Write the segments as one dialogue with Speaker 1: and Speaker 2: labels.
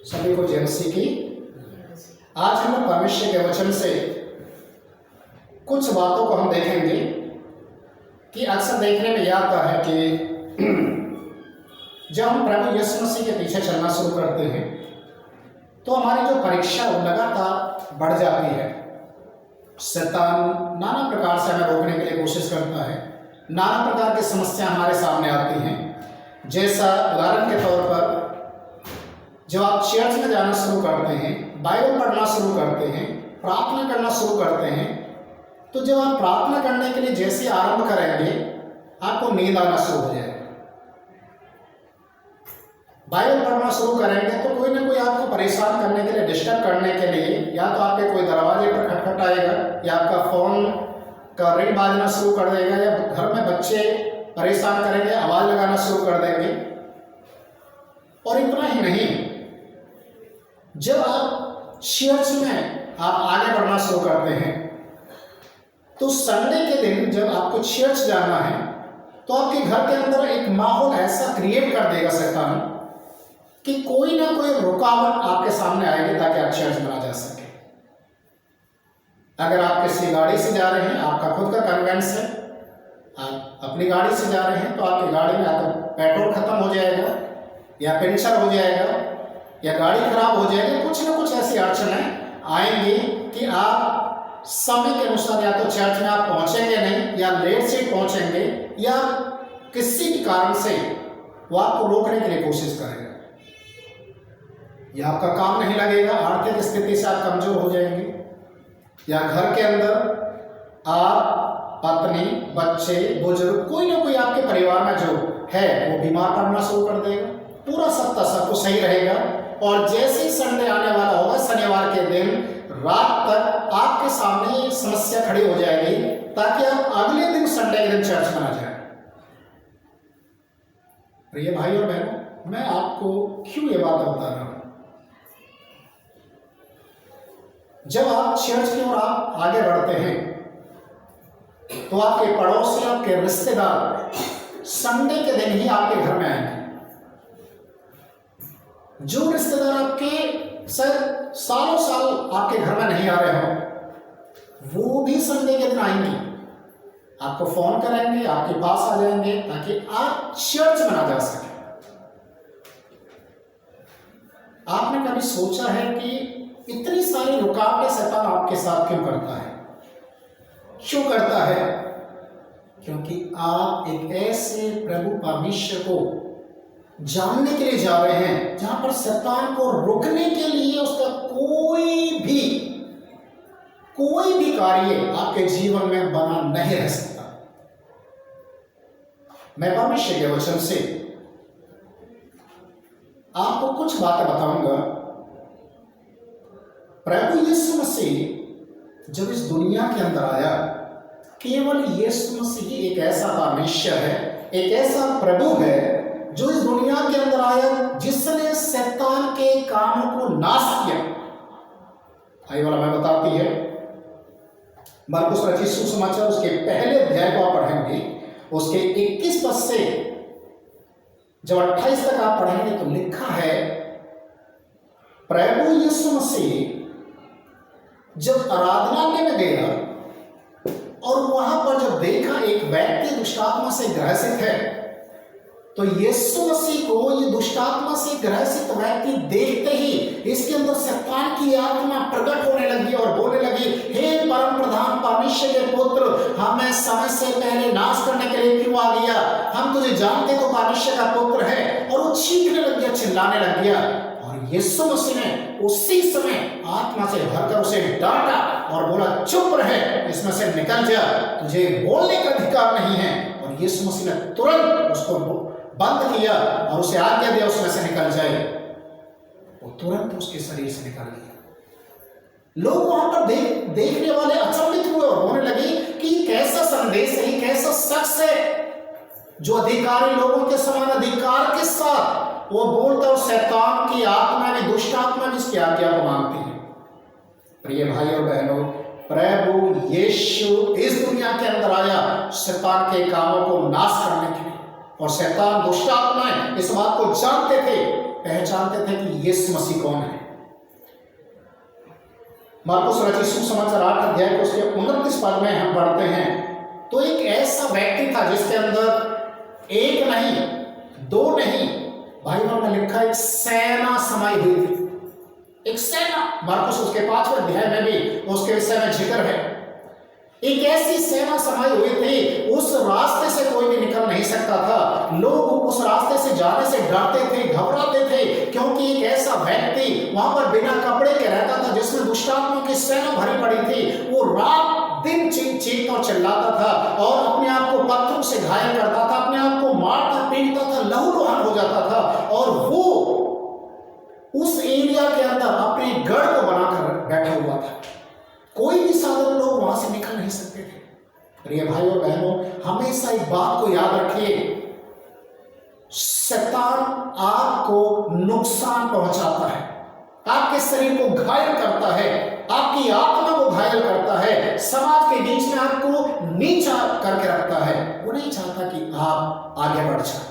Speaker 1: सभी को जय मसीह की। आज हम लोग परमेश्वर के वचन से कुछ बातों को हम देखेंगे कि अक्सर देखने में यह आता है कि जब हम प्रभु यीशु मसीह के पीछे चलना शुरू करते हैं तो हमारी जो परीक्षा वो लगातार बढ़ जाती है। शैतान नाना प्रकार से हमें रोकने के लिए कोशिश करता है, नाना प्रकार की समस्या हमारे सामने आती हैं। जैसा उदाहरण के तौर पर जब आप चर्च में जाना शुरू करते हैं, बाइबल पढ़ना शुरू करते हैं, प्रार्थना करना शुरू करते हैं, तो जब आप प्रार्थना करने के लिए जैसे आरंभ करेंगे आपको नींद आना शुरू हो जाएगा। बाइबल पढ़ना शुरू करेंगे तो कोई ना कोई आपको परेशान करने के लिए, डिस्टर्ब करने के लिए या तो आपके कोई दरवाजे पर खटखटाएगा या आपका फ़ोन का रिंग बाजना शुरू कर देगा या घर में बच्चे परेशान करेंगे, आवाज़ लगाना शुरू कर देंगे। और इतना ही नहीं, जब आप चर्च में आप आगे बढ़ना शुरू करते हैं तो संडे के दिन जब आपको चर्च जाना है तो आपके घर के अंदर एक माहौल ऐसा क्रिएट कर देगा शैतान कि कोई ना कोई रुकावट आपके सामने आएगी ताकि आप चर्च में ना जा सके। अगर आप किसी गाड़ी से जा रहे हैं, आपका खुद का कन्वेंस है, आप अपनी गाड़ी से जा रहे हैं तो आपकी गाड़ी में या तो पेट्रोल खत्म हो जाएगा या पंचर हो जाएगा या गाड़ी खराब हो जाएगी। कुछ ना कुछ ऐसी अड़चनें आएंगी कि आप समय के अनुसार या तो चर्च में आप पहुंचेंगे नहीं या लेट से पहुंचेंगे या किसी भी कारण से वो आपको रोकने के लिए कोशिश करेगा या आपका काम नहीं लगेगा, आर्थिक स्थिति से आप कमजोर हो जाएंगे या घर के अंदर आप, पत्नी, बच्चे, बुजुर्ग, कोई ना कोई आपके परिवार में जो है वो बीमार पड़ना शुरू कर देगा। पूरा सप्ताह सब कुछ सही रहेगा और जैसे ही संडे आने वाला होगा, शनिवार के दिन रात तक आपके सामने समस्या खड़ी हो जाएगी ताकि आप अगले दिन संडे के दिन चर्च में ना जाएं। प्रिय भाई और बहनों, मैं आपको क्यों ये बात बता रहा हूं? जब आप चर्च की ओर आप आगे बढ़ते हैं तो आपके पड़ोसी, आपके रिश्तेदार संडे के दिन ही आपके घर में आएंगे। जो रिश्तेदार आपके शायद सालों साल आपके घर में नहीं आ रहे हो वो भी संडे के दिन आएंगे, आपको फोन करेंगे, आपके पास आ जाएंगे ताकि आप चर्च में ना जा सके। आपने कभी सोचा है कि इतनी सारी रुकावटें शैतान आपके साथ क्यों करता है? क्यों करता है? क्योंकि आप एक ऐसे प्रभु परमेश्वर को जानने के लिए जा रहे हैं जहां पर शैतान को रोकने के लिए उसका कोई भी कार्य आपके जीवन में बना नहीं रह सकता। मैं परमेश्वर के वचन से आपको कुछ बातें बताऊंगा। प्रभु यीशु मसीह जब इस दुनिया के अंदर आया, केवल यीशु मसीह ही एक ऐसा परमेश्वर है, एक ऐसा प्रभु है जो इस दुनिया के अंदर आया जिसने शैतान के कामों को नाश किया। आई वाला मैं बताती है मरकुस रचित सुसमाचार उसके पहले अध्याय को आप पढ़ेंगे, उसके 21 पद से जब 28 तक आप पढ़ेंगे तो लिखा है, प्रभु यीशु मसीह जब आराधनालय में गया और वहां पर जब देखा एक व्यक्ति दुष्टात्मा से ग्रसित है तो यीशु मसीह को ये दुष्टात्मा से ग्रसित व्यक्ति देखते ही इसके अंदर शैतान की आत्मा प्रकट होने लगी और बोलने लगी, हे परम प्रधान परमेश्वर के पुत्र, हमें समय से पहले नाश करने के लिए क्यों आ गया? हम तुझे जानते तो परमेश्वर का पुत्र है। और वो चीखने लग गया, चिल्लाने लग गया और यीशु मसीह ने उसी समय आत्मा से भरकर उसे डांटा और बोला, चुप रहे, इसमें से निकल जा, तुझे बोलने का अधिकार नहीं है। और यीशु मसीह ने तुरंत उसको बंद किया और उसे आज्ञा दिया उसमें से निकल जाए। वो तुरंत उसके शरीर से निकल गया। लोग वहां पर देखने वाले अचंभित हुए और होने लगे कि कैसा संदेश है, कैसा शख्स है जो अधिकारी लोगों के समान अधिकार के साथ वो बोलता और शैतान की आत्मा में, दुष्ट आत्मा भी इसकी आज्ञा को मानती है। प्रिय भाई और बहनों, प्रभु यीशु इस दुनिया के अंदर आया शैतान के कामों को नाश करने के लिए और शैतान, दुष्ट आत्माएं इस बात को जानते थे पहचानते थे कि यीशु मसीह कौन है। मार्कुस रचित सुसमाचार 8 अध्याय के उसके 29 पद में हम पढ़ते हैं, तो एक ऐसा व्यक्ति था जिसके अंदर एक नहीं, दो नहीं, बाइबल में लिखा एक सेना समाई हुई थी। एक सेना, मार्कुस उसके 5वें अध्याय में भी उसके विषय में जिक्र है। एक ऐसी सेना समाई हुई थी, उस रास्ते से कोई भी निकल नहीं सकता था। लोग उस रास्ते से जाने से डरते थे, घबराते थे, क्योंकि एक ऐसा व्यक्ति वहां पर बिना कपड़े के रहता था, जिसमें दुष्टात्माओं की सेना भरी पड़ी थी। वो रात दिन चीख और चिल्लाता था और अपने आप को पत्थरों से घायल करता था, अपने आप को मारता पीटता था, लहूलुहान हो जाता था। और वो उस एरिया के अंदर अपने गढ़ को बनाकर बैठा हुआ था। कोई भी साधारण लोग वहां से निकल नहीं सकते थे। प्रिय भाई और बहनों, हमेशा एक बात को याद रखिए, शैतान आपको नुकसान पहुंचाता है, आपके शरीर को घायल करता है, आपकी आत्मा को घायल करता है, समाज के बीच में आपको नीचा करके रखता है। वो नहीं चाहता कि आप आगे बढ़ जाए,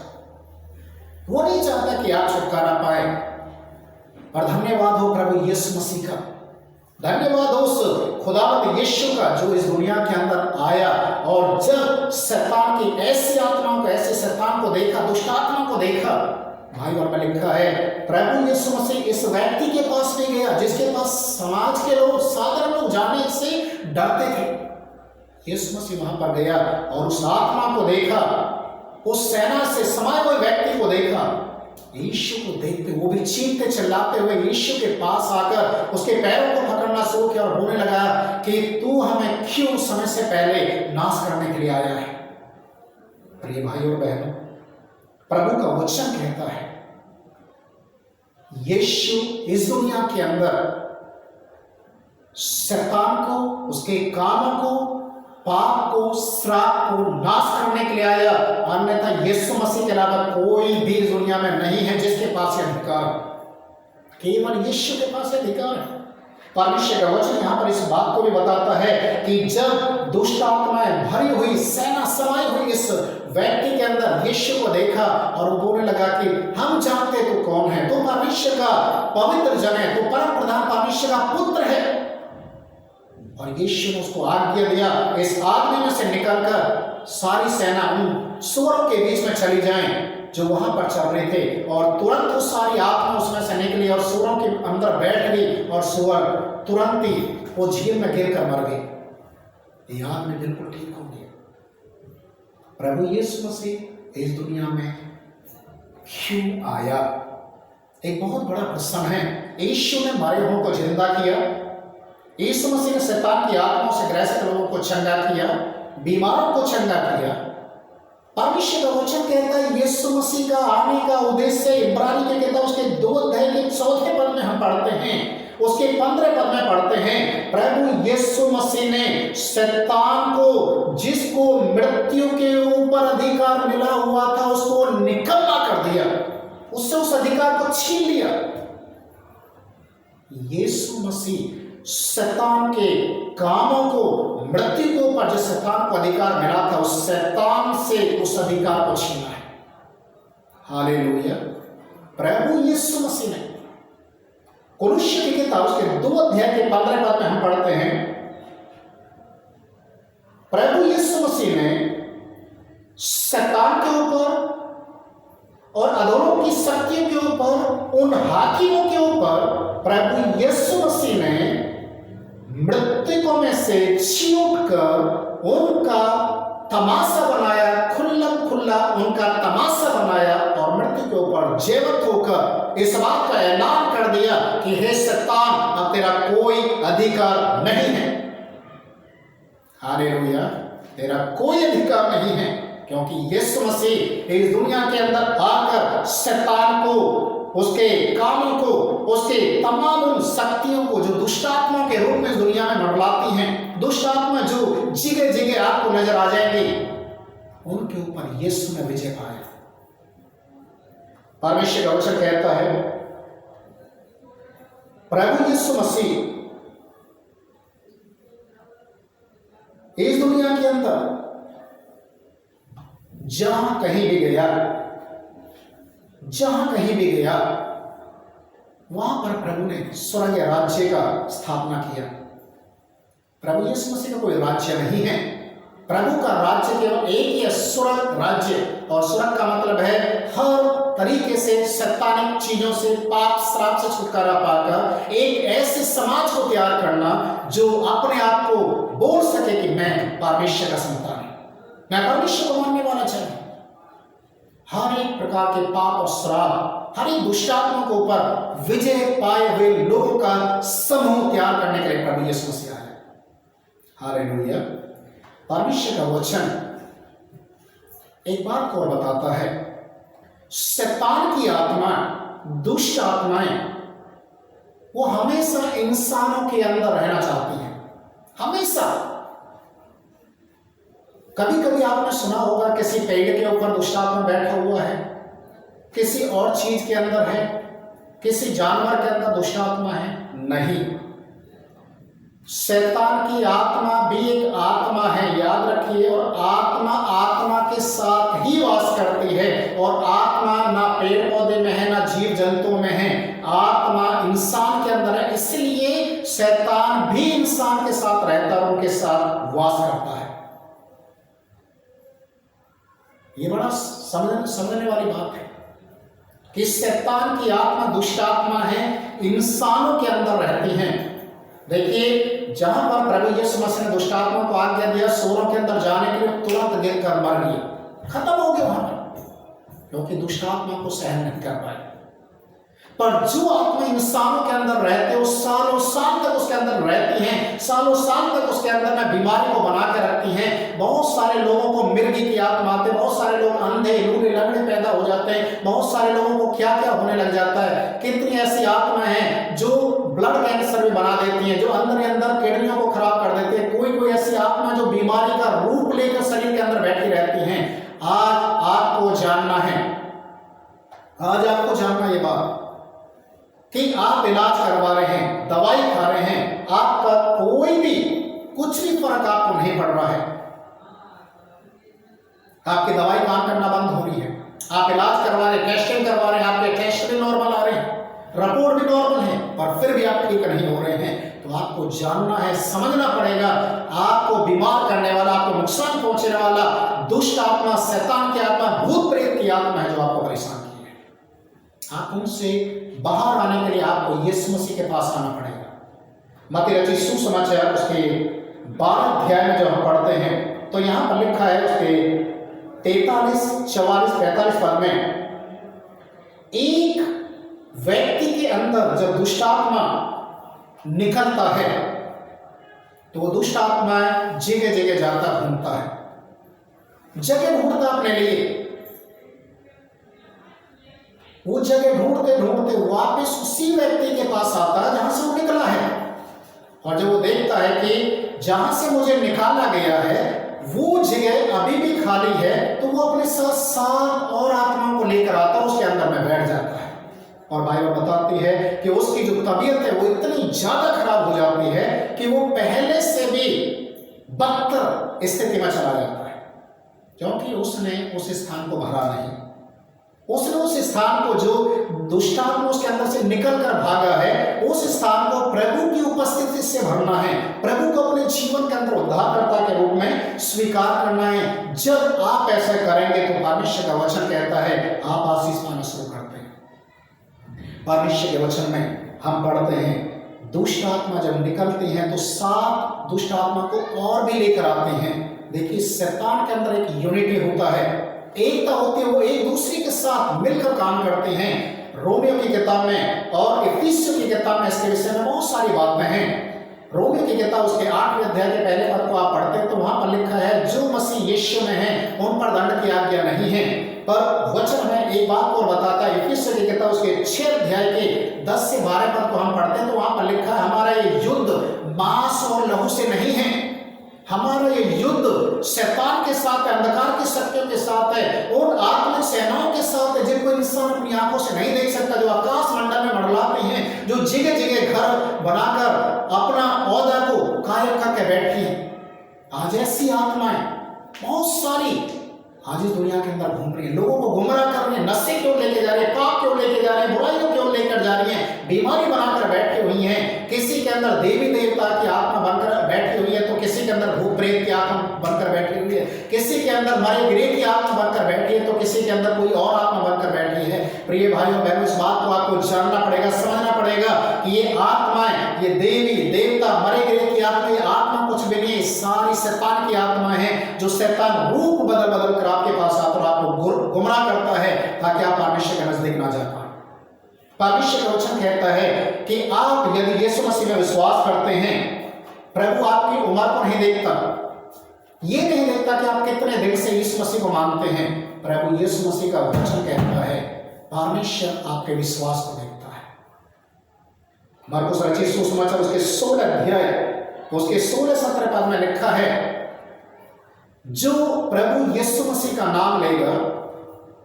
Speaker 1: वो नहीं चाहता कि आप छुटकारा पाए। और धन्यवाद हो प्रभु यीशु मसीह का, धन्यवाद उस खुदावंद यीशु का जो इस दुनिया के अंदर आया। और जब शैतान की ऐसी आत्माओं को, ऐसे शैतान को देखा, दुष्ट आत्मा को देखा, भाई और में लिखा है प्रभु यीशु मसीह इस व्यक्ति के पास नहीं गया जिसके पास समाज के लोग, साधारण लोग जाने से डरते थे। यीशु मसीह वहां पर गया और उस आत्मा को देखा, उस सेना से समाये हुए व्यक्ति को देखा। यीशु को देखते वो भी चीखते चिल्लाते हुए यीशु के पास आकर उसके पैरों को पकड़ना शुरू किया और बोलने लगा कि तू हमें क्यों समय से पहले नाश करने के लिए आया है। प्रिय भाई और बहनों, प्रभु का वचन कहता है यीशु इस दुनिया के अंदर शैतान को, उसके कामों को, पाप को, श्राप को नाश करने के लिए आया। अन्यथा यीशु मसीह के अलावा कोई भी दुनिया में नहीं है जिसके पास यह अधिकार, केवल यीशु के पास अधिकार है। परमेश्वर का वचन यहाँ पर इस बात को भी बताता है कि जब दुष्ट आत्माएं भरी हुई सेना समाई हुई इस व्यक्ति के अंदर यीशु को देखा और वो बोलने लगा कि हम जानते तो कौन है, तो परमेश्वर का पवित्र जन है, तो परम प्रधान परमेश्वर का पुत्र है। और यीशु ने उसको आज्ञा दिया इस आदमी में से निकलकर सारी सेना उन सूअरों के बीच में चली जाएं जो वहां पर चल रहे थे। और तुरंत वो सारी आत्मा उसमें से निकली और सूअरों के अंदर बैठ गई और सूअर तुरंत ही वो झील में गिरकर मर गए। ये आदमी बिल्कुल ठीक हो गया। प्रभु यीशु मसीह इस दुनिया में क्यों आया? एक बहुत बड़ा प्रश्न है। यीशु ने मरे हुओं को जिंदा किया, यीशु मसीह ने शैतान की आत्माओं से ग्रसित लोगों को चंगा किया, बीमारों को चंगा किया। परमेश्वर का वचन कहता है यीशु मसीह का आने का उद्देश्य इब्रानी के किताब उसके 2 अध्याय के 4 पद में हम पढ़ते हैं, उसके 15 पद में पढ़ते हैं, प्रभु यीशु मसीह ने शैतान को, जिसको मृत्यु के ऊपर अधिकार मिला हुआ था, उसको निकम्मा कर दिया, उससे उस अधिकार को छीन लिया। यीशु मसीह शैतान के कामों को, मृत्यु के ऊपर जिस शैतान को अधिकार मिला था, उस शैतान से उस अधिकार को छीना है। हालेलुया। प्रभु यीशु मसीह ने, कुलुस्सी की किताब उसके 2 अध्याय के 15 पद में हम पढ़ते हैं, प्रभु यीशु मसीह ने शैतान के ऊपर और अधर्म की शक्तियों के ऊपर, उन हाकिमों के ऊपर प्रभु यीशु मसीह ने मृतकों में से छींट कर उनका तमाशा बनाया, खुल्लम खुल्ला उनका तमाशा बनाया और मृत्यु के ऊपर जीवित होकर इस बात का ऐलान कर दिया कि हे शैतान, अब तेरा कोई अधिकार नहीं है। हालेलुया। तेरा कोई अधिकार नहीं है, क्योंकि यीशु मसीह इस दुनिया के अंदर आकर शैतान को, उसके कामों को, उसके तमाम उन शक्तियों को जो दुष्टात्माओं के रूप में इस दुनिया में मंडलाती हैं, दुष्ट आत्मा जो जिगे जिगे आपको नजर आ जाएंगे, उनके ऊपर यीशु ने विजय पाया। परमेश्वर का वचन कहता है प्रभु यीशु मसीह इस दुनिया के अंदर जहां कहीं भी गया, जहां कहीं भी गया, वहां पर प्रभु ने स्वर्ग राज्य का स्थापना किया। प्रभु यीशु मसीह का कोई राज्य नहीं है, प्रभु का राज्य केवल एक ही है, स्वर्ग राज्य। और स्वर्ग का मतलब है हर तरीके से शैतानिक चीजों से, पाप श्राप से छुटकारा पाकर एक ऐसे समाज को तैयार करना जो अपने आप को बोल सके कि मैं परमेश्वर का संतान हूं, मैं परमेश्वर को मानने वाला चाहिए। हर एक प्रकार के पाप और श्राप, हर एक दुष्टात्मा के ऊपर विजय पाए हुए लोगों का समूह तैयार करने के लिए प्रभु यीशु मसीह आए। हालेलुया। परमेश्वर का वचन एक बात को बताता है, शैतान की आत्मा, दुष्ट आत्माएं, वो हमेशा इंसानों के अंदर रहना चाहती हैं, हमेशा। कभी कभी आपने सुना होगा किसी पेड़ के ऊपर दुष्ट आत्मा बैठा हुआ है, किसी और चीज के अंदर है, किसी जानवर के अंदर दुष्ट आत्मा है। नहीं, शैतान की आत्मा भी एक आत्मा है, याद रखिए। और आत्मा आत्मा के साथ ही वास करती है, और आत्मा ना पेड़ पौधे में है, ना जीव जंतुओं में है, आत्मा इंसान के अंदर है। इसलिए शैतान भी इंसान के साथ रहता है, उनके साथ वास करता है। ये बड़ा समझने वाली बात है कि शैतान की आत्मा दुष्ट आत्मा है, इंसानों के अंदर रहती है। देखिए, जहां पर प्रभु यीशु मसीह ने दुष्ट आत्मा को आज्ञा दिया सोरों के अंदर जाने के लिए, तुरंत गिरकर मर गई, खत्म हो गया वहां पर, क्योंकि दुष्ट आत्मा को सहन नहीं कर पाए। पर जो आत्मा इंसानों के अंदर रहते हैं, सालों साल तक उसके अंदर रहती हैं, सालों साल तक उसके अंदर में बीमारी को बना के रखती हैं। बहुत सारे लोगों को मिर्गी की आत्मा आते, बहुत सारे लोग अंधे लूले लंगड़े पैदा हो जाते हैं, बहुत सारे लोगों को क्या क्या होने लग जाता है। कितनी ऐसी आत्मा है जो ब्लड कैंसर भी बना देती हैं, जो अंदर अंदर किडनियों को खराब कर देती है। कोई कोई ऐसी आत्मा जो बीमारी का रूप लेकर शरीर के अंदर बैठी रहती हैं। आज आपको जानना है, आज आपको जानना ये बात कि आप इलाज करवा रहे हैं, दवाई खा रहे हैं, आपका कोई भी कुछ भी फर्क आपको नहीं पड़ रहा है। आपकी दवाई काम करना बंद हो रही है, आप इलाज करवा रहे हैं, टेस्टिंग करवा रहे हैं, आपके टेस्ट भी नॉर्मल आ रहे हैं, रिपोर्ट भी नॉर्मल है, पर फिर भी आप ठीक नहीं हो रहे हैं। तो आपको जानना है, समझना पड़ेगा, आपको बीमार करने वाला, आपको नुकसान पहुंचने वाला दुष्ट आत्मा, शैतान की आत्मा, भूत प्रेत की आत्मा है जो आपको परेशान की है। आप उनसे बाहर आने के लिए आपको यीशु मसीह के पास आना पड़ेगा। मत्ती रचित सुसमाचार उसके 12 अध्याय में जब हम पढ़ते हैं तो यहां पर लिखा है उसके 43, 44, 45 पद में, एक व्यक्ति के अंदर जब दुष्ट आत्मा निकलता है तो वो दुष्ट आत्मा जगह जगह जाता घूमता है, जगह ढूंढता अपने लिए। वो जगह ढूंढते ढूंढते वापस उसी व्यक्ति के पास आता है जहां से वो निकला है। और जब वो देखता है कि जहां से मुझे निकाला गया है वो जगह अभी भी खाली है, तो वो अपने साथ 7 और आत्माओं को लेकर आता है, उसके अंदर में बैठ जाता है। और बाइबल बताती है कि उसकी जो तबीयत है वो इतनी ज्यादा खराब हो जाती है कि वो पहले से भी बदतर स्थिति में चला जाता है, क्योंकि उसने उस स्थान को भरा नहीं। उसने उस स्थान को, जो दुष्टात्मा उसके अंदर से निकलकर भागा है, उस स्थान को प्रभु की उपस्थिति से भरना है, प्रभु को अपने जीवन के अंदर उद्धारकर्ता के रूप में स्वीकार करना है। जब आप ऐसा करेंगे तो परमेश्वर का वचन कहता है आप आशीष पाना शुरू करते हैं। परमेश्वर के वचन में हम पढ़ते हैं दुष्ट आत्मा जब निकलती हैं तो 7 दुष्ट आत्मा को और भी लेकर आते हैं। देखिए, शैतान के अंदर एक यूनिटी होता है, एकता होती है, वो एक दूसरे के साथ मिलकर काम करते हैं। रोमियो की किताब में और इफिसियों की किताब में इसके विषय में बहुत सारी बातें हैं। रोमियो की किताब उसके 8वें अध्याय के पहले पद को आप पढ़ते हैं तो वहां पर लिखा है, जो मसीह यीशु में है उन पर दंड की आज्ञा नहीं है। पर वचन में एक बात को बताता है, इफिसियों की किताब उसके 6 अध्याय के 10 से 12 पद को हम पढ़ते हैं तो वहां पर लिखा है, हमारा ये युद्ध मांस और लहू से नहीं है, हमारा ये युद्ध शैतान के साथ है, अंधकार की शक्तियों के साथ है, उन आत्मिक सेनाओं के साथ है जिनको इंसान अपनी आंखों से नहीं देख सकता, जो आकाश मंडल में मंडलाती हैं, जो जगह जगह घर बनाकर अपना औहदा को कायम करके बैठी है। आज ऐसी आत्माएं बहुत सारी आज इस दुनिया के अंदर घूम रही है, लोगों को गुमराह कर रही है, नशे क्यों लेके जा रहे हैं, पाप क्यों लेके जा रहे हैं, बुराइयों क्यों को लेकर जा रही हैं, बीमारी बनाकर बैठी हुई हैं, किसी के अंदर देवी देवता की आत्मा बनकर बैठी हुई है, तो किसी के अंदर भूत प्रेत की आत्मा बनकर बैठी हुई है, किसी के अंदर मरे गिरे की आत्मा बनकर बैठी है, तो किसी के अंदर कोई और आत्मा बनकर बैठी है। प्रिय भाइयों बहनों, इस बात को आपको जानना पड़ेगा, समझना पड़ेगा कि ये आत्माएं, ये देवी देवता, मरे गिरे की आत्मा, ये आत्मा कुछ भी नहीं, सारी शैतान की आत्मा है, जो शैतान रूप बदल बदल कर आपके पास आता और आपको गुमराह करता है ताकि आप परमेश्वर के नजदीक ना जा पाए। परमेश्वर का वचन कहता है कि आप यदि यीशु मसीह में विश्वास करते हैं, प्रभु आपकी उम्र को नहीं देखता, ये नहीं देखता कि आप कितने दिन से यीशु मसीह को मानते हैं। प्रभु यीशु मसीह का वचन कहता है परमेश्वर आपके विश्वास को देखता है। मरकुस रचित सुसमाचार उसके 16 अध्याय उसके 16-17 पद में लिखा है, जो प्रभु यीशु मसीह का नाम लेगा,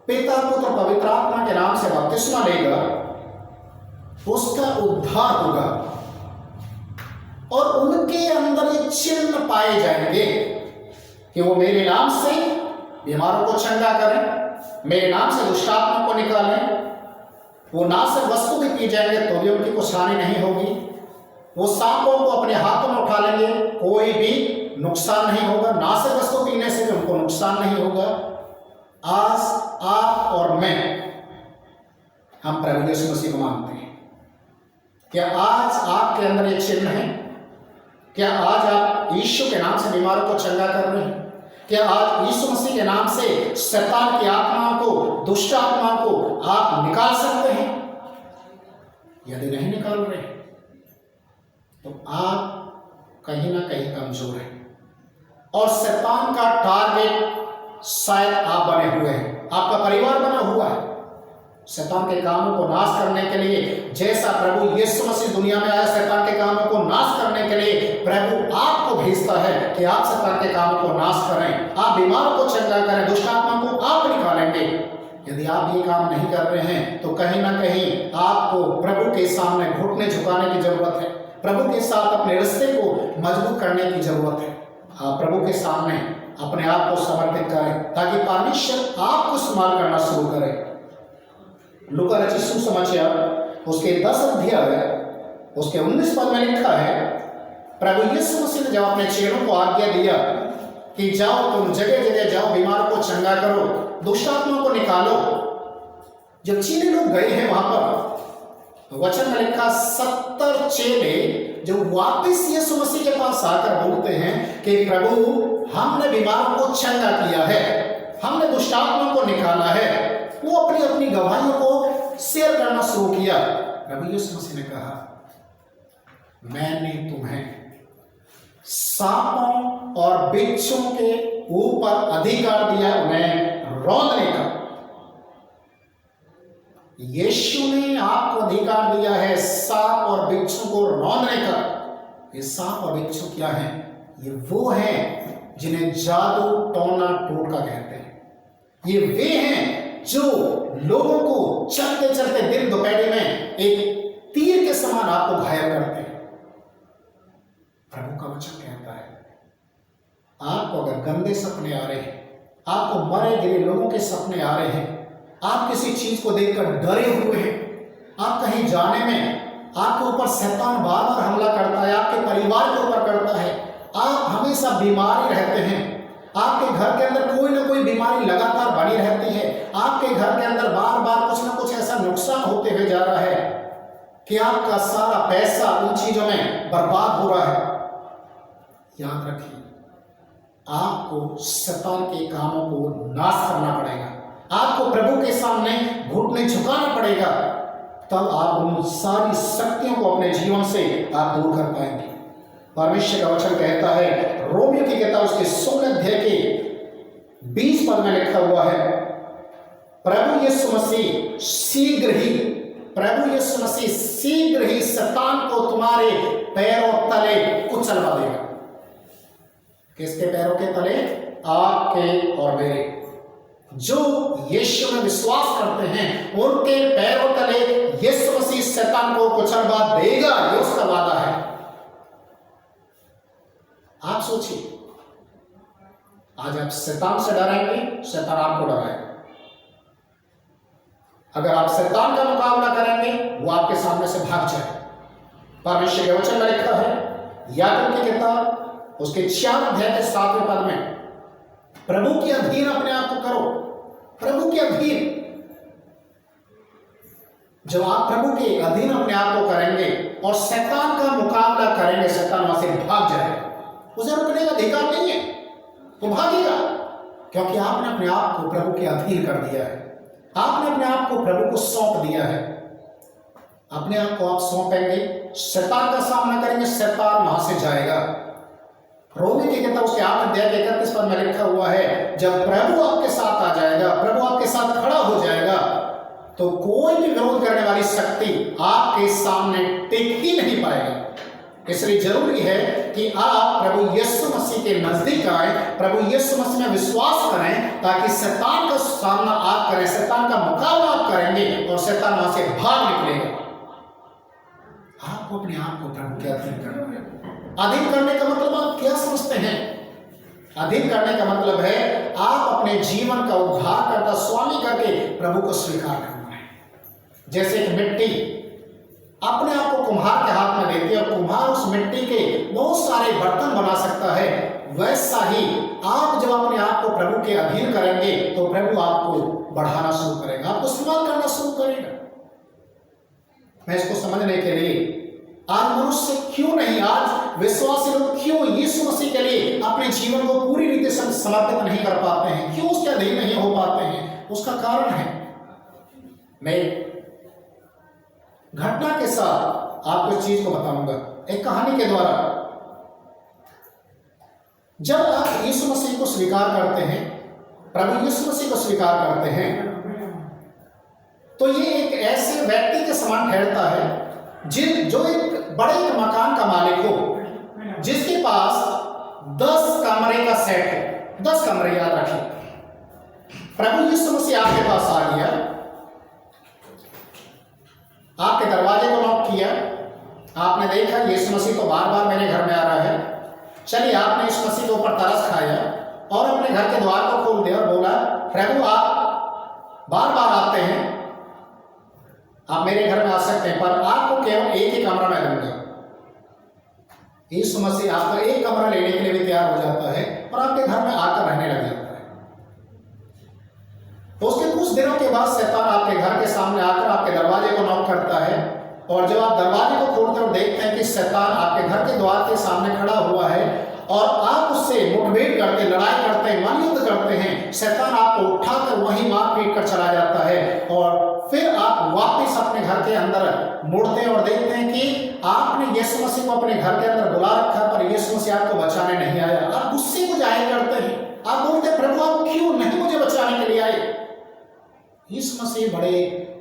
Speaker 1: पिता पुत्र पवित्र आत्मा के नाम से बपतिस्मा लेगा, उसका उद्धार होगा और उनके अंदर ये चिन्ह पाए जाएंगे कि वो मेरे नाम से बीमारों को चंगा करें, मेरे नाम से दुष्ट आत्मा को निकालें, वो ना सिर्फ वस्तु भी पी जाएंगे तो भी उनकी कुछ हानि नहीं होगी, वो सांपों को अपने हाथों में उठा लेंगे, कोई भी नुकसान नहीं होगा, ना सिर्फ वस्तु पीने से भी उनको नुकसान नहीं होगा। आज आप और मैं, हम प्रभु यीशु मसीह को मानते हैं। क्या आज आपके अंदर एक चिन्ह है? क्या आज आप यीशु के नाम से बीमारों को चंगा कर रहे हैं? क्या आज यीशु मसीह के नाम से शैतान की आत्माओं को, दुष्ट आत्माओं को आप निकाल सकते हैं? यदि नहीं निकाल रहे तो आप कहीं ना कहीं कमजोर हैं और शैतान का टारगेट शायद आप बने हुए हैं, आपका परिवार बना हुआ है। शैतान के कामों को नाश करने के लिए, जैसा प्रभु यीशु मसीह दुनिया में आया शैतान के कामों को नाश करने के लिए, प्रभु आपको भेजता है कि आप शैतान के कामों को नाश करें, आप बीमारों को चंगा करें, दुष्ट आत्मा को आप निकालेंगे। यदि आप ये काम नहीं कर रहे हैं तो कहीं ना कहीं आपको प्रभु के सामने घुटने झुकाने की जरूरत है, प्रभु के साथ अपने रिश्ते को मजबूत करने की जरूरत है। आप प्रभु के सामने अपने आप को समर्पित करें ताकि परमेश्वर आपको इस्तेमाल करना शुरू करे। लूका रचित सुसमाचार उसके 10 अध्याय उसके 19 पद में लिखा है, प्रभु यीशु मसीह ने जब अपने चेलों को आज्ञा दिया कि जाओ, तुम जगह जगह जाओ, बीमारों को चंगा करो, दुष्ट आत्माओं को निकालो। जब चेले लोग गए हैं वहां पर, तो वचन में लिखा 70 चेले जो वापस यीशु मसीह के पास आकर बोलते हैं कि प्रभु हमने बीमारों को चंगा किया है, हमने दुष्ट आत्माओं को निकाला है। वो अपनी अपनी गवाहियों को शेयर करना शुरू किया। प्रभु यीशु मसीह ने कहा, मैंने तुम्हें सांपों और बिच्छू के ऊपर अधिकार दिया उन्हें रौंदने का। यीशु ने आपको अधिकार दिया है सांप और बिच्छू को रौंदने का। ये सांप और बिच्छू क्या है? ये वो हैं जिन्हें जादू टोना टोटका कहते हैं। ये वे हैं जो लोगों को चलते चलते दिन दोपहर में एक तीर के समान आपको घायल करते हैं। प्रभु का वचन कहता है, आपको अगर गंदे सपने आ रहे हैं, आपको मरे गिरे लोगों के सपने आ रहे हैं, आप किसी चीज को देखकर डरे हुए हैं, आप कहीं जाने में आपके ऊपर शैतान बार बार हमला करता है, आपके परिवार के ऊपर करता है, आप हमेशा बीमार रहते हैं, आपके घर के अंदर कोई ना कोई बीमारी लगातार बनी रहती है, आपके घर के अंदर बार बार कुछ ना कुछ ऐसा नुकसान होते हुए जा रहा है कि आपका सारा पैसा उन चीजों में बर्बाद हो रहा है। याद रखिए, आपको शैतान के कामों को नाश करना पड़ेगा, आपको प्रभु के सामने घुटने झुकाना पड़ेगा, तब आप उन सारी शक्तियों को अपने जीवन से आप दूर कर पाएंगे। परमेश्वर का वचन कहता है, रोमियो की किताब उसके 16 अध्याय के 20 पद में लिखा हुआ है, प्रभु यीशु मसीह शीघ्र ही शैतान को तुम्हारे पैरों तले कुचलवा देगा। किसके पैरों के तले? आपके और मेरे। जो यीशु में विश्वास करते हैं उनके पैरों तले यीशु मसीह शैतान को कुचलवा देगा, ये उसका वादा है। आप सोचिए, आज आप शैतान से डराएंगे, शैतान आपको डराएगा। अगर आप शैतान का मुकाबला करेंगे वो आपके सामने से भाग जाए। परमेश्वर के वचन में लिखा है, याकूब की किताब उसके 4 अध्याय के 7वें पद में, प्रभु के अधीन अपने आप को करो। प्रभु के अधीन, जब आप प्रभु के अधीन अपने आप को करेंगे और शैतान का मुकाबला करेंगे, शैतान वहां से भाग जाएगा। उसे रुकने का अधिकार नहीं है, वो भागेगा, क्योंकि आपने अपने आप को प्रभु के अधीन कर दिया है। आपने अपने आप को प्रभु को सौंप दिया है। अपने आप को आप सौंपेंगे, शैतान का सामना करेंगे, शैतान वहां से जाएगा। रोमी की किताब उसके 8 अध्याय के 31 पद में लिखा हुआ है, जब प्रभु आपके साथ आ जाएगा, प्रभु आपके साथ खड़ा हो जाएगा, तो कोई भी विरोध करने वाली शक्ति आपके सामने टिक ही नहीं पाएगा। इसलिए जरूरी है कि आप प्रभु यीशु मसीह के नजदीक आए, प्रभु यीशु मसीह में विश्वास करें, ताकि शैतान का सामना आप करें, शैतान का मुकाबला आप करेंगे और शैतान वहां से भाग निकलेगा। आपको अपने आप को प्रभु के अधीन करना है। अधीन करने का मतलब आप क्या समझते हैं? अधीन करने का मतलब है आप अपने जीवन का उद्धारकर्ता स्वामी करके प्रभु को स्वीकार करना है। जैसे एक मिट्टी अपने आप को कुम्हार के हाथ में देती है और कुम्हार उस मिट्टी के बहुत सारे बर्तन बना सकता है, वैसा ही आप जब अपने आप को प्रभु के अधीन करेंगे तो प्रभु आपको बढ़ाना शुरू करेगा, आपको इस्तेमाल करना शुरू करेगा। मैं इसको समझने के लिए आज मनुष्य क्यों नहीं, आज विश्वासी लोग क्यों यीशु मसीह के लिए अपने जीवन को पूरी रीति से समर्पित नहीं कर पाते हैं, क्यों उसके अधीन नहीं हो पाते हैं? उसका कारण है, मैं घटना के साथ आपको इस चीज को बताऊंगा, एक कहानी के द्वारा। जब आप यीशु मसीह को स्वीकार करते हैं, प्रभु यीशु मसीह को स्वीकार करते हैं, तो ये एक ऐसे व्यक्ति के समान ठहरता है जो एक बड़े मकान का मालिक हो, जिसके पास 10 कमरे का सेट है। 10 कमरे, याद रखिए। प्रभु यीशु मसीह आपके पास आ गया, आपके दरवाजे को नॉक किया, आपने देखा यीशु मसीह तो बार बार मेरे घर में आ रहा है, चलिए आपने इस मसीह के ऊपर तरस खाया और अपने घर के द्वार को खोल दिया और बोला, प्रभु आप बार बार आते हैं, आप मेरे घर में आ सकते हैं, पर आपको केवल एक ही कमरा मैं दूंगा। यीशु मसीह आपका एक कमरा लेने के लिए भी तैयार हो जाता है और आपके घर में आकर रहने लग जाता है। तो उसके कुछ दिनों के बाद शैतान आपके घर के सामने आकर आपके दरवाजे को नॉक करता है, और जब आप दरवाजे को खोलते और देखते हैं कि शैतान आपके घर के द्वार के सामने खड़ा हुआ है और आप उससे मुठभेड़ करते, लड़ाई करते, मनयुद्ध करते हैं, शैतान आपको उठाकर वहीं मार पीट कर चला जाता है, और फिर आप वापस अपने घर के अंदर मुड़ते हैं और देखते हैं कि आपने यीशु मसीह को अपने घर के अंदर बुला रखा, पर यीशु मसीह आपको बचाने नहीं आया। आप गुस्से को जाहिर करते हैं, आप बोलते हैं, प्रभु आप क्यों नहीं मुझे बचाने के लिए आए? यीशु मसीह बड़े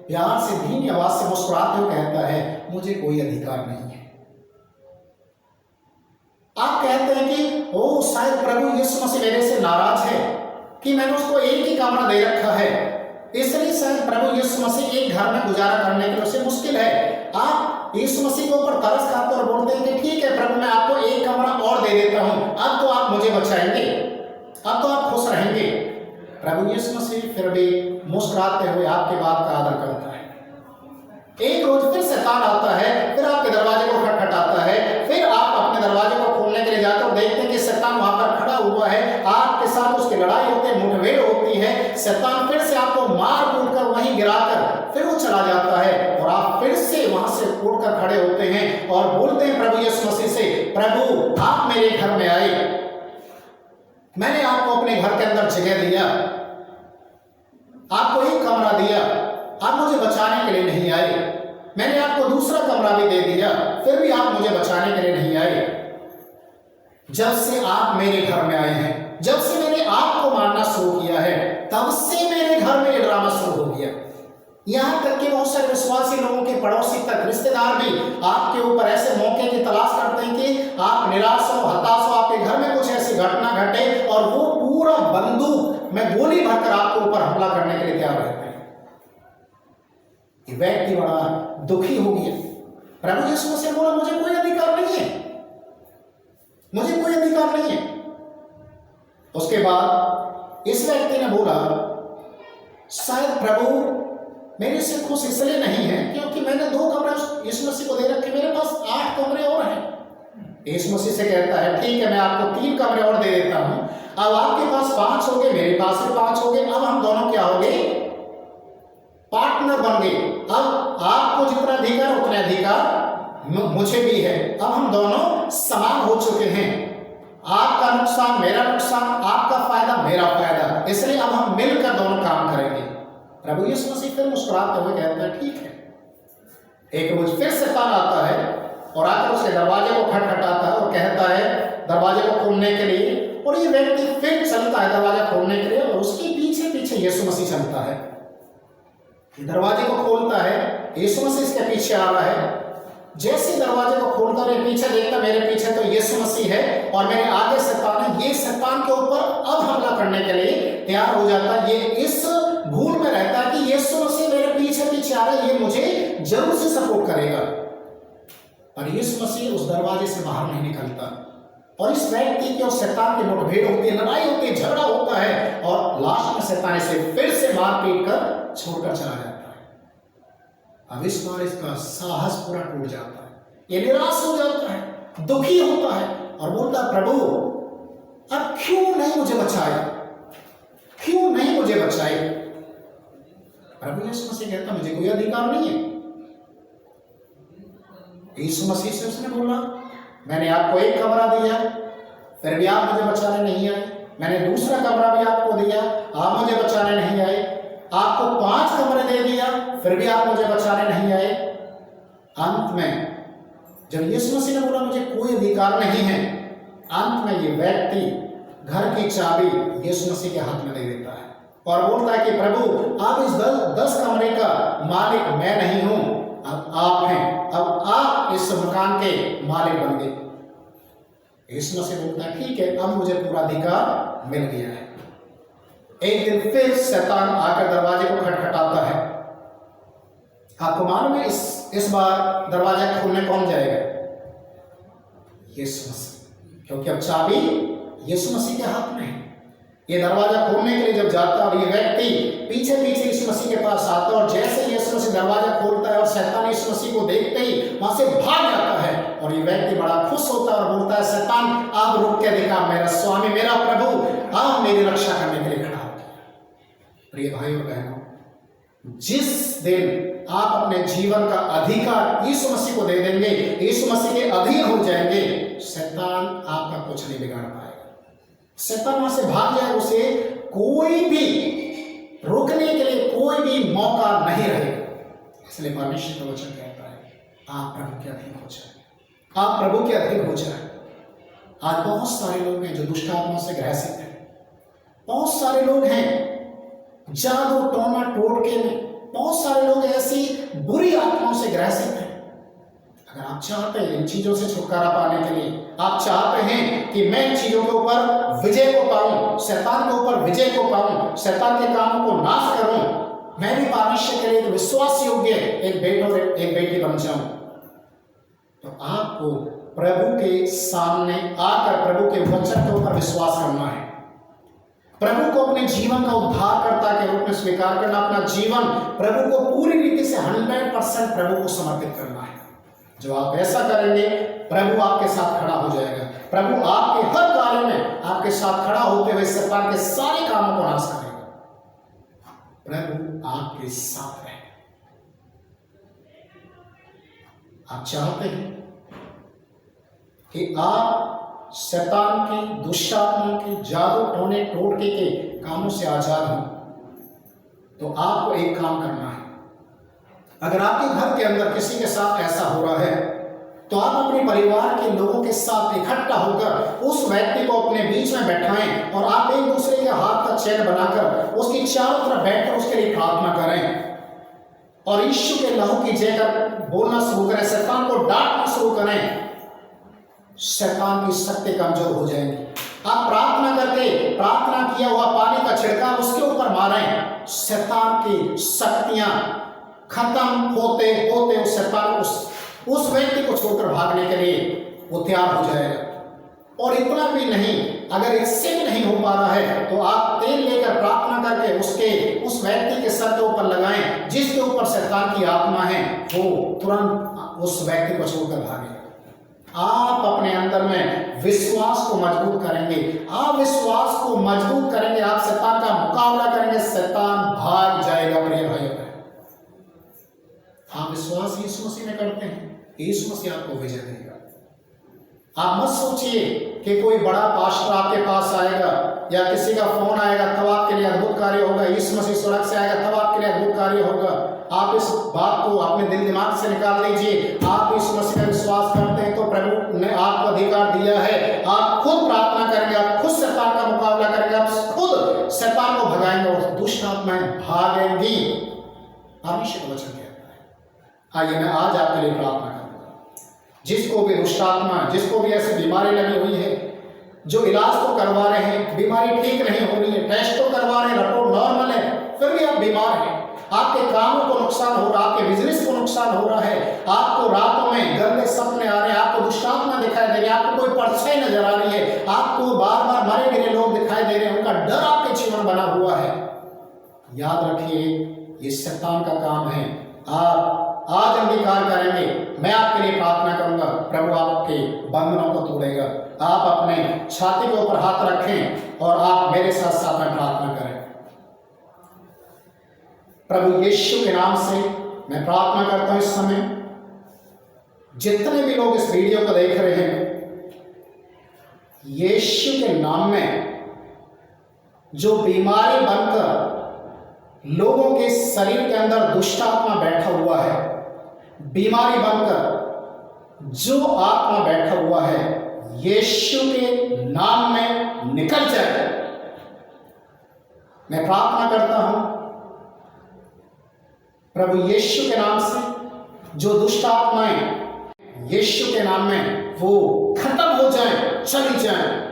Speaker 1: प्यार से, धीमी आवाज से मुस्कुराते हुए कहता है, मुझे कोई अधिकार नहीं है। आप कहते हैं कि ओ शायद प्रभु यीशु मसीह मेरे से नाराज है कि मैंने उसको एक ही कमरा दे रखा है, इसलिए शायद प्रभु यीशु मसीह एक घर में गुजारा करने के लिए उसे मुश्किल है। आप यीशु मसीह के ऊपर तरस खाते और बोलते हैं कि ठीक है प्रभु, मैं आपको एक कमरा और दे देता हूं, अब तो आप मुझे बचाएंगे, अब तो आप खुश रहेंगे। प्रभु यीशु मसीह फिर भी मुस्कुराते हुए आपकी बात का आदर करता है। एक रोज फिर शैतान आता है, फिर आपके दरवाजे को खटखटाता है, फिर आप अपने दरवाजे को खोलने के लिए जाते हो और देखते हैं कि शैतान वहां पर खड़ा हुआ है, आपके साथ उसकी लड़ाई होती है, मुठभेड़ होती है। शैतान फिर से आपको मार कूट कर वहीं गिराकर फिर वो चला जाता है, और आप फिर से वहां से उठकर खड़े होते हैं और बोलते हैं प्रभु यीशु मसीह से, प्रभु आप मेरे घर में आए, मैंने आपको अपने घर के अंदर जगह दिया, आपको एक कमरा दिया, आप मुझे बचाने के लिए नहीं आए, मैंने आपको दूसरा कमरा भी दे दिया, फिर भी आप मुझे बचाने के लिए नहीं आए। जब से आप मेरे घर में आए हैं, जब से मैंने आपको मारना शुरू किया है, तब से मेरे घर में ड्रामा शुरू हो गया। यहां तक कि बहुत सारे विश्वासी लोगों के पड़ोसी तक, रिश्तेदार भी आपके ऊपर ऐसे मौके की तलाश करते हैं कि आप निराश हो, हताश हो, आपके घर में कुछ ऐसी घटना घटे और वो पूरा बंदूक में गोली भरकर आपके ऊपर हमला करने के लिए तैयार रहते हैं। ये व्यक्ति बड़ा दुखी हो गया। प्रभु यीशु मसीह बोला, मुझे कोई अधिकार नहीं है, मुझे कोई अधिकार नहीं है। उसके बाद इस व्यक्ति ने बोला, शायद प्रभु मेरे से खुश इसलिए नहीं है क्योंकि मैंने 2 कमरे यीशु मसीह को दे रखे, मेरे पास 8 कमरे और हैं। यीशु मसीह से कहता है ठीक है, मैं आपको 3 कमरे और दे देता हूं, अब आपके पास 5 हो गए, मेरे पास भी 5 हो गए, अब हम दोनों क्या हो गए, पार्टनर बन गए। अब आपको जितना अधिकार उतना अधिकार मुझे भी है, अब हम दोनों समान हो चुके हैं, आपका नुकसान मेरा नुकसान, आपका फायदा मेरा फायदा, इसलिए अब हम मिलकर दोनों काम करेंगे। प्रभु यीशु मसीह फिर मुस्कुराते हुए कहता है ठीक है। एक रोज फिर शैतान आता है और आकर उसके दरवाजे को खटखटाता है और कहता है दरवाजे को खोलने के लिए, और ये व्यक्ति फिर चलता है दरवाजा खोलने के लिए और उसके पीछे पीछे यीशु मसीह चलता है। दरवाजे को खोलता है, यीशु मसीह इसके पीछे आ रहा है। जैसे दरवाजे को खोलकर ये पीछे देखता, मेरे पीछे तो यीशु मसीह है और मेरे आगे शैतान है। ये शैतान के ऊपर अब हमला करने के लिए तैयार हो जाता है। ये इस भूल में रहता है कि यीशु मसीह मेरे पीछे पीछे आ रहा है, ये मुझे जरूर से सपोर्ट करेगा। और यीशु मसीह उस दरवाजे से बाहर नहीं निकलता और इस व्यक्ति की और शैतान की मुठभेड़ होती है, लड़ाई होती है, झगड़ा होता है और लास्ट में शैतान इसे फिर से मार पीट कर छोड़कर चला जाता है। अब इस बार इसका साहस पूरा टूट जाता है, ये निराश हो जाता है, दुखी होता है और बोलता है प्रभु अब क्यों नहीं मुझे बचाए, क्यों नहीं मुझे बचाए। प्रभु यीशु मसीह कहता मुझे कोई अधिकार नहीं है। यीशु मसीह से उसने बोला मैंने आपको 1 कमरा दिया, फिर भी आप मुझे बचाने नहीं आए, मैंने दूसरा कमरा भी आपको दिया, आप मुझे बचाने नहीं आए, आपको 5 कमरे दे दिया, फिर भी आप मुझे बचाने नहीं आए। अंत में जब यीशु मसीह ने बोला मुझे कोई अधिकार नहीं है, अंत में ये व्यक्ति घर की चाबी यीशु मसीह के हाथ में दे देता है और बोलता है कि प्रभु आप इस 10 कमरे का मालिक मैं नहीं हूं, अब आप हैं, अब आप इस मकान के मालिक बन गए। यीशु मसीह बोलता है ठीक है, अब मुझे पूरा अधिकार मिल गया है। एक दिन फिर शैतान आकर दरवाजे को खटखटाता है। आपको मालूम है इस बार दरवाजा खोलने कौन जाएगा? यीशु मसीह, क्योंकि अब चाबी यीशु मसीह के हाथ में है। ये दरवाजा खोलने के लिए जब जाता है और ये व्यक्ति पीछे पीछे यीशु मसीह के पास आता है और जैसे यीशु मसीह दरवाजा खोलता है और शैतान यीशु मसीह को देखते ही वहां से भाग जाता है और ये व्यक्ति बड़ा खुश होता है और बोलता है शैतान आप रुक के दिखा, मेरा स्वामी मेरा प्रभु आप मेरी रक्षा करने के लिए खड़ा हो। प्रिय भाइयों और बहनों, जिस दिन आप अपने जीवन का अधिकार यीशु मसीह को दे देंगे, यीशु मसीह के अधीन हो जाएंगे, शैतान आपका कुछ नहीं बिगाड़ पाएगा। शैतान वहां से भाग जाए, उसे कोई भी रोकने के लिए कोई भी मौका नहीं रहेगा। इसलिए परमेश्वर का वचन कहता है आप प्रभु के अधीन हो जाए, आप प्रभु के अधीन हो जाए। आज बहुत सारे लोग हैं जो दुष्ट आत्माओं से ग्रसित हैं, बहुत सारे लोग हैं जादू टोना टोटके में, बहुत सारे लोग ऐसी बुरी आत्माओं से ग्रसित हैं। अगर आप चाहते हैं इन चीजों से छुटकारा पाने के लिए, आप चाहते हैं कि मैं इन चीजों के ऊपर विजय को पाऊं, शैतान के ऊपर विजय को पाऊं, शैतान के कामों को नाश करूं, मैं भी परमेश्वर के लिए एक विश्वास योग्य एक बेटा और एक बेटी बन जाऊं, तो आपको प्रभु के सामने आकर प्रभु के वचन के ऊपर विश्वास करना है। प्रभु को अपने जीवन का उद्धारकर्ता के रूप में स्वीकार करना, अपना जीवन प्रभु को पूरी रीति से 100% प्रभु को समर्पित करना है। जो आप ऐसा करेंगे प्रभु आपके साथ खड़ा हो जाएगा। प्रभु आपके हर कार्य में आपके साथ खड़ा होते हुए शैतान के सारे कामों को नाश करेगा। प्रभु आपके साथ रहेगा। आप चाहते हैं कि आप शैतान के, दुष्टात्मा के, जादू टोने टोटके के कामों से आजाद हो, तो आपको एक काम करना है। अगर आपके घर के अंदर किसी के साथ ऐसा हो रहा है तो आप अपने परिवार के लोगों के साथ इकट्ठा होकर उस व्यक्ति को अपने बीच में बैठाएं और आप एक दूसरे के हाथ का चैन बनाकर उसकी चारों तरफ बैठकर उसके लिए प्रार्थना करें और यीशु के लहू की जय कर बोलना शुरू करें, शैतान को डांटना शुरू करें। शैतान की शक्ति कमजोर हो जाएंगी। आप प्रार्थना करके प्रार्थना किया हुआ पानी का छिड़काव उसके ऊपर मारें, शैतान की शक्तियां खत्म होते होते शैतान उस व्यक्ति को छोड़कर भागने के लिए वो तैयार हो जाएगा। और इतना भी नहीं, अगर इससे भी नहीं हो पा रहा है तो आप तेल लेकर प्रार्थना करके उस व्यक्ति के सर के ऊपर लगाएं जिसके ऊपर शैतान की आत्मा है, वो तुरंत उस व्यक्ति को छोड़कर भागे। आप अपने अंदर में विश्वास को मजबूत करेंगे, आप विश्वास को मजबूत करेंगे, आप शैतान का मुकाबला करेंगे, शैतान भाग जाएगा। प्रिय भाइयों, आप विश्वास यीशु मसीह में करते हैं, यीशु मसीह आपको विजय देगा। आप मत सोचिए कि कोई बड़ा पास्टर आपके पास आएगा या किसी का फोन आएगा तब आपके लिए अद्भुत कार्य होगा, यीशु मसीह सड़क से आएगा तब आपके लिए अद्भुत कार्य होगा। आप इस बात को अपने दिल दिमाग से निकाल लीजिए। आप यीशु मसीह में विश्वास करते हैं तो प्रभु ने आपको अधिकार दिया है, आप खुद प्रार्थना करेंगे, आप खुद शैतान का मुकाबला करेंगे, आप खुद शैतान को भगाएंगे और दुष्ट आत्माएं भागेंगी। परमेश्वर का वचन कहता है। आइए मैं आज आपके लिए प्रार्थना करूंगा। जिसको भी दुष्ट आत्मा, जिसको भी ऐसी बीमारी लगी हुई है, जो इलाज तो करवा रहे हैं, बीमारी ठीक नहीं हो रही है, टेस्ट तो करवा रहे हैं, रिपोर्ट नॉर्मल है, फिर भी आप बीमार हैं, आपके कामों को नुकसान हो रहा है, आपके बिजनेस को नुकसान हो रहा है, आपको रातों में गंदे सपने आ रहे हैं, आपको दुष्ट आत्मा दिखाई दे रही है, आपको कोई परछाई नजर आ रही है, आपको बार बार मरे गिरे लोग दिखाई दे रहे हैं, उनका डर आपके जीवन बना हुआ है। याद रखिए, ये शैतान का काम है। आप आज अंगीकार करेंगे, मैं आपके लिए प्रार्थना करूंगा, प्रभु आपके बंधनों को तोड़ेगा। आप अपने छाती के ऊपर हाथ रखें और आप मेरे साथ साथ में प्रार्थना करें। प्रभु यीशु के नाम से मैं प्रार्थना करता हूं, इस समय जितने भी लोग इस वीडियो को देख रहे हैं, यीशु के नाम में जो बीमारी बनकर लोगों के शरीर के अंदर दुष्ट आत्मा बैठा हुआ है, बीमारी बनकर जो आत्मा बैठा हुआ है, यीशु के नाम में निकल जाए। मैं प्रार्थना करता हूं प्रभु यीशु के नाम से, जो दुष्ट आत्माएं यीशु के नाम में वो खत्म हो जाएं, चली जाएं।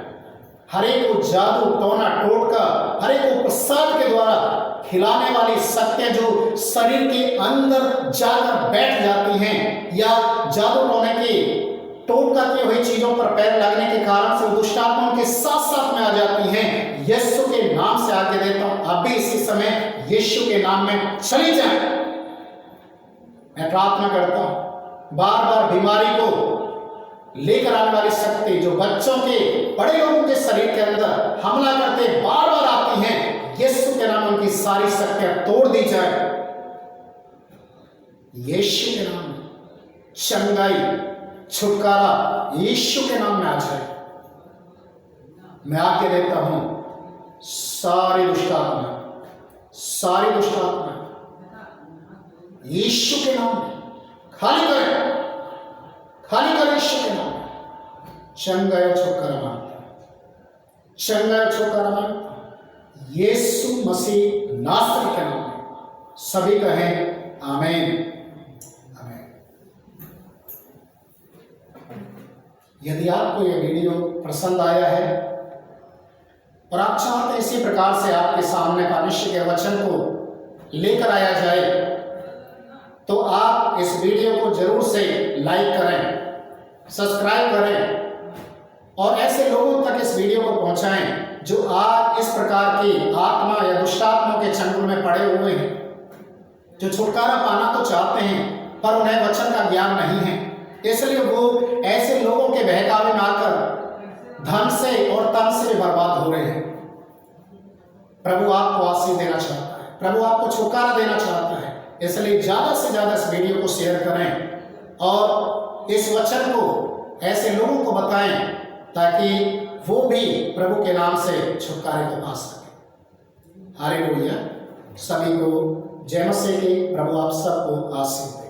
Speaker 1: हर एक को जादू टोना टोटका, हर एक को प्रसाद के द्वारा खिलाने वाली शक्तियां जो शरीर के अंदर जाकर बैठ जाती हैं, या जादू टोने की टोटका की हुई चीजों पर पैर लगने के कारण से दुष्ट आत्माओं के साथ साथ में आ जाती हैं, यीशु के नाम से आगे देता हूं, अभी इसी समय यीशु के नाम में चली जाए। मैं प्रार्थना करता हूं, बार बार बीमारी को लेकर आने वाली शक्ति जो बच्चों के, बड़े लोगों के शरीर के अंदर हमला करते बार बार आती हैं, यीशु के नाम उनकी सारी शक्तियां तोड़ दी जाए। यीशु के नाम में चंगाई, छुटकारा यीशु के नाम में आ जाए। मैं आके देता हूं, सारी दुष्ट आत्मा, सारी दुष्ट आत्मा यीशु के नाम में खाली करें, खाली करें यीशु के नाम में। चंगाई छुटकारा मांगता, चंगाई छुटकारा मांगता यीशु मसीह नासरी के नाम में। सभी कहें आमीन। यदि आपको यह वीडियो पसंद आया है और आप चाहते हैं इसी प्रकार से आपके सामने परमेश्वर के वचन को लेकर आया जाए, तो आप इस वीडियो को जरूर से लाइक करें, सब्सक्राइब करें और ऐसे लोगों तक इस वीडियो को पहुंचाएं जो आज इस प्रकार की आत्मा या दुष्टात्माओं के चंगुल में पड़े हुए हैं, जो छुटकारा पाना तो चाहते हैं पर उन्हें वचन का ज्ञान नहीं है, इसलिए वो ऐसे लोगों के बहकावे में आकर धन से और तन से बर्बाद हो रहे हैं। प्रभु आपको आशीष देना चाहता है, प्रभु आपको छुटकारा देना चाहता है, इसलिए ज्यादा से ज्यादा इस वीडियो को शेयर करें और इस वचन को ऐसे लोगों को बताएं ताकि वो भी प्रभु के नाम से छुटकारे को पा सके। हालेलुया। सभी को जय मसीह की। प्रभु आप सबको आशीष